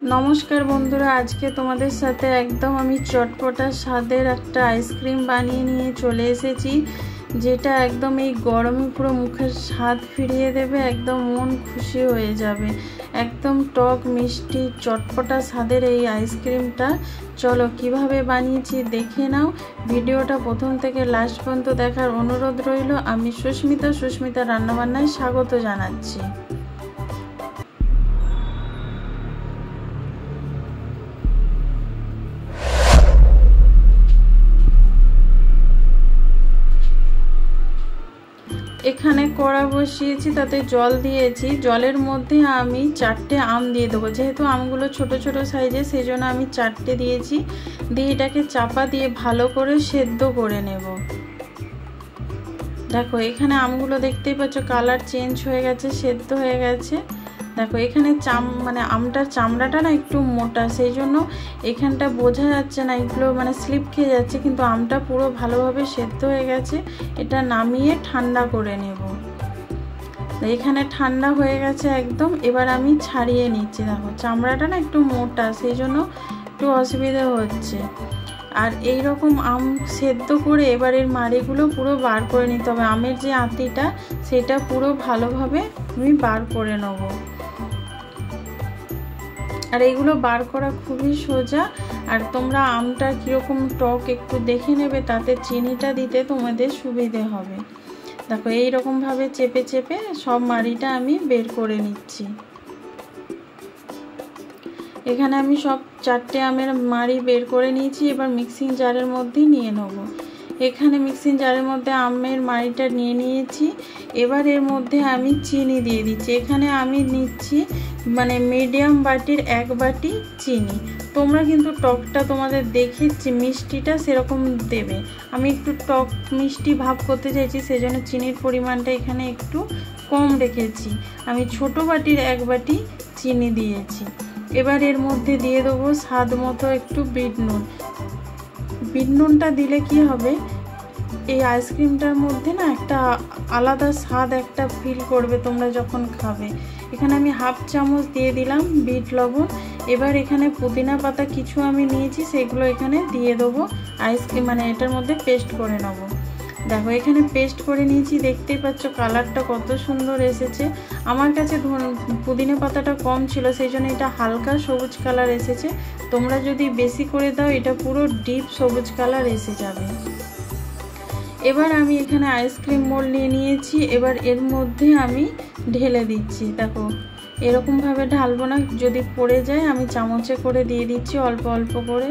नमस्कार बंधुरा आज के तुम्हारे साथे एकदम आमी चटपटा स्वादेर एकटा आइसक्रीम बानिये निये चले एसेछि जेटा एकदम এই গরমে পুরো মুখের স্বাদ ফিরিয়ে দেবে একদম মন খুশি হয়ে যাবে একদম টক মিষ্টি চটপটা স্বাদের এই আইসক্রিমটা চলো কিভাবে বানিয়েছি দেখে নাও ভিডিওটা প্রথম থেকে লাস্ট পর্যন্ত দেখার অনুরোধ রইল আমি সুস্মিতা রান্নাবান্নায় স্বাগত জানাচ্ছি। এখানে কড়া বসিয়েছি তাতে জল দিয়েছি জলের মধ্যে আমি 4টে আম দিয়ে দেবো যেহেতু আমগুলো ছোট ছোট সাইজে সেজন্য আমি 4টে দিয়েছি দিয়ে এটাকে চাপা দিয়ে ভালো করে সেদ্ধ করে নেব। দেখো এখানে আমগুলো দেখতেই পাচ্ছ কালার চেঞ্জ হয়ে গেছে সেদ্ধ হয়ে গেছে। দেখো এখানে মানে আমটার চামড়াটা না একটু মোটা সেই জন্য এখানটা বোঝা যাচ্ছে না এগুলো মানে স্লিপ খেয়ে যাচ্ছে কিন্তু আমটা পুরো ভালোভাবে সেদ্ধ হয়ে গেছে। এটা নামিয়ে ঠান্ডা করে নেব। এখানে ঠান্ডা হয়ে গেছে একদম এবার আমি ছাড়িয়ে নিচ্ছি। দেখো চামড়াটা না একটু মোটা সেই জন্য একটু অসুবিধা হচ্ছে। আর এই রকম আম সেদ্ধ করে এবার এর মাড়িগুলো পুরো বার করে নিতে হবে আমের যে আঁতিটা সেটা পুরো ভালোভাবে আমি বার করে নেব। আর এইগুলো বার করা খুবই সোজা আর তোমরা আমটা কীরকম টক একটু দেখে নেবে তাতে চিনিটা দিতে তোমাদের সুবিধে হবে। দেখো এইরকমভাবে চেপে চেপে সব মাড়িটা আমি বের করে নিচ্ছি। এখানে আমি সব 4টে আমের মাড়ি বের করে নিয়েছি এবার মিক্সিং জারের মধ্যে নিয়ে নেব। এখানে মিক্সিং জারের মধ্যে আমের মাড়িটা নিয়ে নিয়েছি এবার এর মধ্যে আমি চিনি দিয়ে দিচ্ছি। এখানে আমি নিচ্ছি মানে মিডিয়াম বাটির 1 বাটি চিনি। তোমরা কিন্তু টকটা তোমাদের দেখে মিষ্টিটা সেরকম দেবে। আমি একটু টক মিষ্টি ভাব করতে চাইছি সেজন্য চিনির পরিমাণটা এখানে একটু কম রেখেছি। আমি ছোট বাটির 1 বাটি চিনি দিয়েছি। এবার এর মধ্যে দিয়ে দেবো স্বাদ মতো একটু বিট নুন। বিট নুনটা দিলে কি হবে এই আইসক্রিমটার মধ্যে না একটা আলাদা স্বাদ একটা ফিল করবে তোমরা যখন খাবে। এখানে আমি হাফ চামচ দিয়ে দিলাম বিট লবণ। এবার এখানে পুদিনা পাতা কিছু আমি নিয়েছি সেগুলো এখানে দিয়ে দেবো আইসক্রিম মানে এটার মধ্যে পেস্ট করে নেব। দেখো এখানে পেস্ট করে নিয়েছি দেখতেই পাচ্ছ কালারটা কত সুন্দর এসেছে। আমার কাছে পুদিনা পাতাটা কম ছিল সেই জন্য এটা হালকা সবুজ কালার এসেছে। তোমরা যদি বেশি করে দাও এটা পুরো ডিপ সবুজ কালার এসে যাবে। এবার আমি এখানে আইসক্রিম মোল্ড নিয়ে নিয়েছি এবার এর মধ্যে আমি ঢেলে দিচ্ছি। দেখো এরকমভাবে ঢালবো না যদি পড়ে যায় আমি চামচে করে দিয়ে দিচ্ছি অল্প অল্প করে।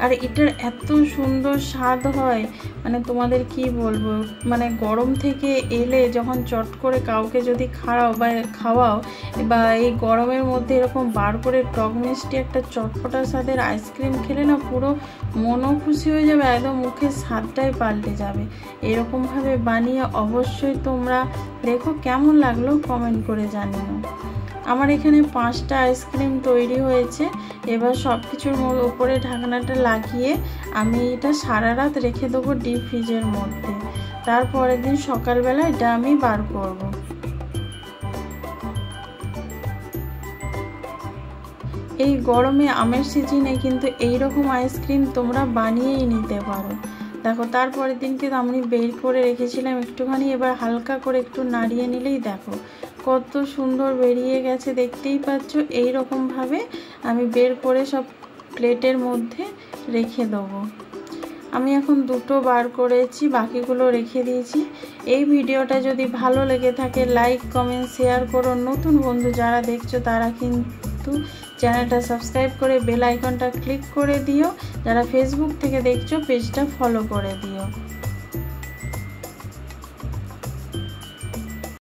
আর এটার এত সুন্দর স্বাদ হয় মানে তোমাদের কি বলবো মানে গরম থেকে এলে যখন চট করে কাউকে যদি খাওয়াও বা এই গরমের মধ্যে এরকম বার করে টক মিষ্টি একটা চটপটা স্বাদের আইসক্রিম খেলে না পুরো মনও খুশি হয়ে যাবে একদম মুখের স্বাদটাই পাল্টে যাবে। এরকমভাবে বানিয়ে অবশ্যই তোমরা দেখো কেমন লাগলো কমেন্ট করে জানিও। আমার এখানে 5টা আইসক্রিম তৈরি হয়েছে। এবার সব কিছুর উপরে ঢাকনাটা লাগিয়ে আমি এটা সারা রাত রেখে দেবো ডিপ ফ্রিজের মধ্যে। তারপরের দিন সকালবেলা এটা আমি বার করব। এই গরমে আমের সিজনে কিন্তু এই রকম আইসক্রিম তোমরা বানিয়েই নিতে পারো। দেখো তারপরের দিন কিন্তু আমি বের করে রেখেছিলাম একটুখানি এবার হালকা করে একটু নাড়িয়ে নিলেই দেখো কত সুন্দর বেরিয়ে গেছে দেখতেই পাচ্ছ। এই রকমভাবে আমি বের করে সব প্লেটের মধ্যে রেখে দেবো। আমি এখন 2টো বার করেছি বাকিগুলো রেখে দিয়েছি। এই ভিডিওটা যদি ভালো লেগে থাকে লাইক কমেন্ট শেয়ার করো। নতুন বন্ধু যারা দেখছো তারা কিন্তু চ্যানেলটা সাবস্ক্রাইব করে বেল আইকনটা ক্লিক করে দিও। যারা ফেসবুক থেকে দেখছো পেজটা ফলো করে দিও।